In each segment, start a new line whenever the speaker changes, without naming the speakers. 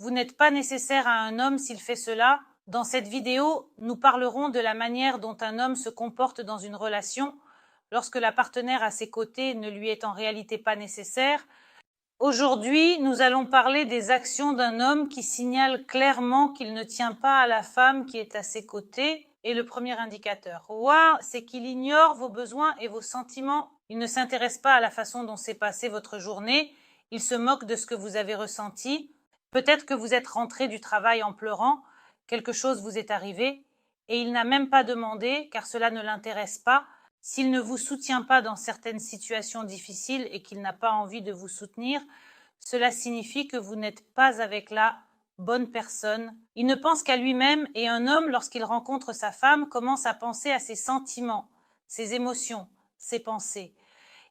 Vous n'êtes pas nécessaire à un homme s'il fait cela. Dans cette vidéo, nous parlerons de la manière dont un homme se comporte dans une relation lorsque la partenaire à ses côtés ne lui est en réalité pas nécessaire. Aujourd'hui, nous allons parler des actions d'un homme qui signale clairement qu'il ne tient pas à la femme qui est à ses côtés. Et le premier indicateur, c'est qu'il ignore vos besoins et vos sentiments. Il ne s'intéresse pas à la façon dont s'est passée votre journée. Il se moque de ce que vous avez ressenti. Peut-être que vous êtes rentré du travail en pleurant, quelque chose vous est arrivé, et il n'a même pas demandé, car cela ne l'intéresse pas. S'il ne vous soutient pas dans certaines situations difficiles et qu'il n'a pas envie de vous soutenir, cela signifie que vous n'êtes pas avec la bonne personne. Il ne pense qu'à lui-même, et un homme, lorsqu'il rencontre sa femme, commence à penser à ses sentiments, ses émotions, ses pensées.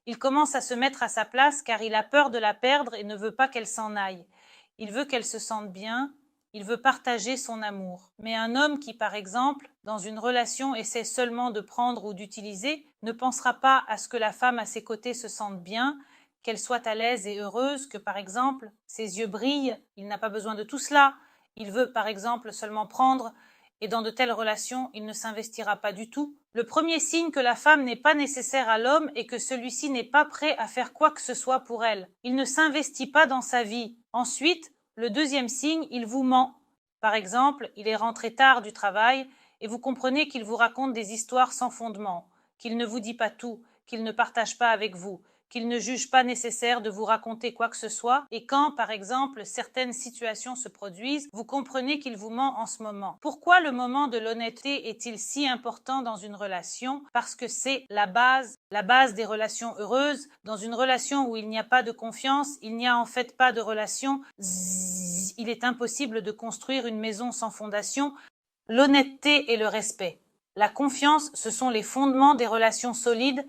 Il commence à se mettre à sa place car il a peur de la perdre et ne veut pas qu'elle s'en aille. Il veut qu'elle se sente bien, il veut partager son amour. Mais un homme qui, par exemple, dans une relation essaie seulement de prendre ou d'utiliser, ne pensera pas à ce que la femme à ses côtés se sente bien, qu'elle soit à l'aise et heureuse, que par exemple, ses yeux brillent. Il n'a pas besoin de tout cela. Il veut par exemple seulement prendre, et dans de telles relations, il ne s'investira pas du tout. Le premier signe que la femme n'est pas nécessaire à l'homme est que celui-ci n'est pas prêt à faire quoi que ce soit pour elle. Il ne s'investit pas dans sa vie. Ensuite, le deuxième signe, il vous ment. Par exemple, il est rentré tard du travail et vous comprenez qu'il vous raconte des histoires sans fondement, qu'il ne vous dit pas tout, qu'il ne partage pas avec vous, qu'il ne juge pas nécessaire de vous raconter quoi que ce soit, et quand, par exemple, certaines situations se produisent, vous comprenez qu'il vous ment en ce moment. Pourquoi le moment de l'honnêteté est-il si important dans une relation? Parce que c'est la base des relations heureuses. Dans une relation où il n'y a pas de confiance, il n'y a en fait pas de relation. Il est impossible de construire une maison sans fondation. L'honnêteté et le respect. La confiance, ce sont les fondements des relations solides.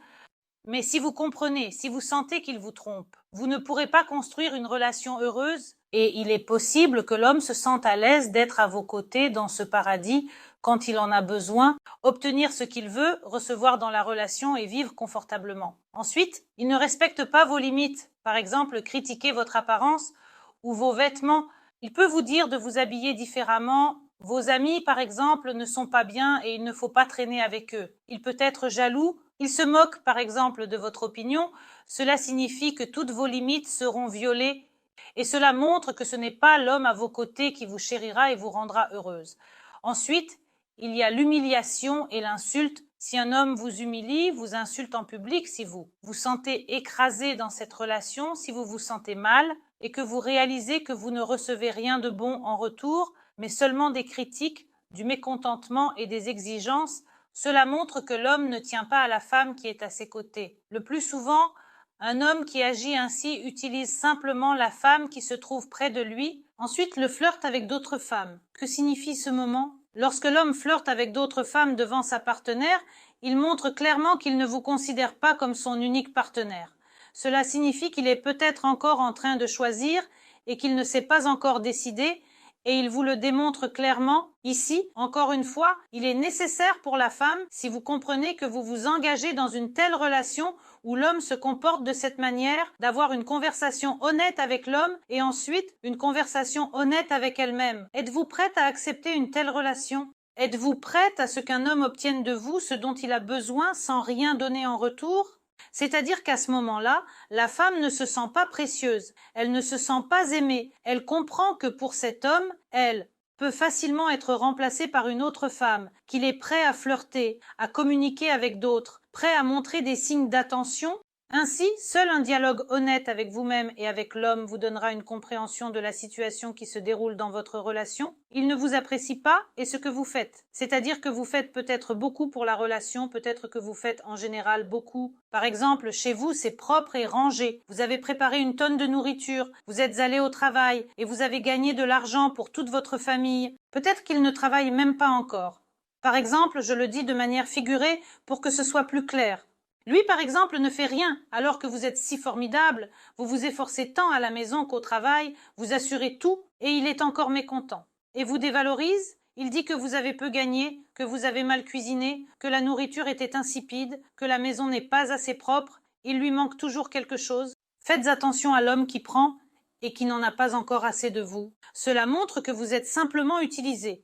Mais si vous comprenez, si vous sentez qu'il vous trompe, vous ne pourrez pas construire une relation heureuse et il est possible que l'homme se sente à l'aise d'être à vos côtés dans ce paradis quand il en a besoin, obtenir ce qu'il veut, recevoir dans la relation et vivre confortablement. Ensuite, il ne respecte pas vos limites, par exemple critiquer votre apparence ou vos vêtements. Il peut vous dire de vous habiller différemment. Vos amis, par exemple, ne sont pas bien et il ne faut pas traîner avec eux. Il peut être jaloux. Il se moque, par exemple, de votre opinion. Cela signifie que toutes vos limites seront violées et cela montre que ce n'est pas l'homme à vos côtés qui vous chérira et vous rendra heureuse. Ensuite, il y a l'humiliation et l'insulte. Si un homme vous humilie, vous insulte en public, si vous vous sentez écrasé dans cette relation, si vous vous sentez mal et que vous réalisez que vous ne recevez rien de bon en retour, mais seulement des critiques, du mécontentement et des exigences, cela montre que l'homme ne tient pas à la femme qui est à ses côtés. Le plus souvent, un homme qui agit ainsi utilise simplement la femme qui se trouve près de lui. Ensuite, le flirt avec d'autres femmes. Que signifie ce moment? Lorsque l'homme flirte avec d'autres femmes devant sa partenaire, il montre clairement qu'il ne vous considère pas comme son unique partenaire. Cela signifie qu'il est peut-être encore en train de choisir et qu'il ne s'est pas encore décidé, et il vous le démontre clairement. Ici, encore une fois, il est nécessaire pour la femme, si vous comprenez que vous vous engagez dans une telle relation où l'homme se comporte de cette manière, d'avoir une conversation honnête avec l'homme et ensuite une conversation honnête avec elle-même. Êtes-vous prête à accepter une telle relation? Êtes-vous prête à ce qu'un homme obtienne de vous ce dont il a besoin sans rien donner en retour? C'est-à-dire qu'à ce moment-là, la femme ne se sent pas précieuse, elle ne se sent pas aimée, elle comprend que pour cet homme, elle peut facilement être remplacée par une autre femme, qu'il est prêt à flirter, à communiquer avec d'autres, prêt à montrer des signes d'attention. Ainsi, seul un dialogue honnête avec vous-même et avec l'homme vous donnera une compréhension de la situation qui se déroule dans votre relation. Il ne vous apprécie pas et ce que vous faites. C'est-à-dire que vous faites peut-être beaucoup pour la relation, peut-être que vous faites en général beaucoup. Par exemple, chez vous, c'est propre et rangé. Vous avez préparé une tonne de nourriture, vous êtes allé au travail et vous avez gagné de l'argent pour toute votre famille. Peut-être qu'il ne travaille même pas encore. Par exemple, je le dis de manière figurée pour que ce soit plus clair. Lui, par exemple, ne fait rien, alors que vous êtes si formidable, vous vous efforcez tant à la maison qu'au travail, vous assurez tout, et il est encore mécontent. Et vous dévalorise? Il dit que vous avez peu gagné, que vous avez mal cuisiné, que la nourriture était insipide, que la maison n'est pas assez propre, il lui manque toujours quelque chose. Faites attention à l'homme qui prend et qui n'en a pas encore assez de vous. Cela montre que vous êtes simplement utilisé.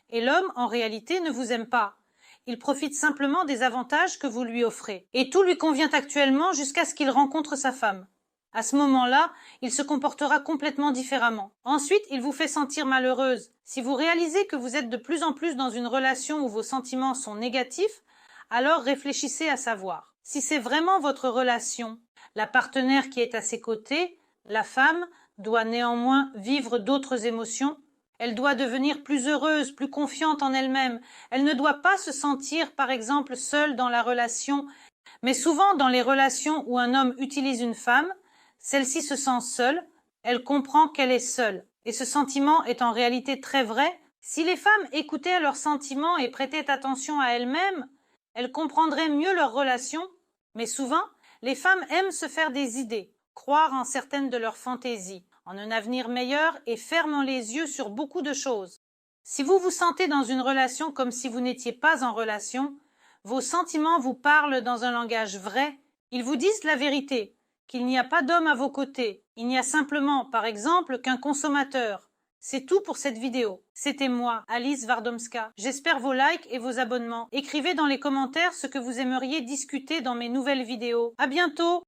Et l'homme, en réalité, ne vous aime pas. Il profite simplement des avantages que vous lui offrez. Et tout lui convient actuellement jusqu'à ce qu'il rencontre sa femme. À ce moment-là, il se comportera complètement différemment. Ensuite, il vous fait sentir malheureuse. Si vous réalisez que vous êtes de plus en plus dans une relation où vos sentiments sont négatifs, alors réfléchissez à savoir. Si c'est vraiment votre relation, la partenaire qui est à ses côtés, la femme, doit néanmoins vivre d'autres émotions. Elle doit devenir plus heureuse, plus confiante en elle-même. Elle ne doit pas se sentir, par exemple, seule dans la relation. Mais souvent, dans les relations où un homme utilise une femme, celle-ci se sent seule, elle comprend qu'elle est seule. Et ce sentiment est en réalité très vrai. Si les femmes écoutaient leurs sentiments et prêtaient attention à elles-mêmes, elles comprendraient mieux leur relation. Mais souvent, les femmes aiment se faire des idées, croire en certaines de leurs fantaisies, en un avenir meilleur et ferment les yeux sur beaucoup de choses. Si vous vous sentez dans une relation comme si vous n'étiez pas en relation, vos sentiments vous parlent dans un langage vrai. Ils vous disent la vérité, qu'il n'y a pas d'homme à vos côtés. Il n'y a simplement, par exemple, qu'un consommateur. C'est tout pour cette vidéo. C'était moi, Alice Wardomska. J'espère vos likes et vos abonnements. Écrivez dans les commentaires ce que vous aimeriez discuter dans mes nouvelles vidéos. À bientôt!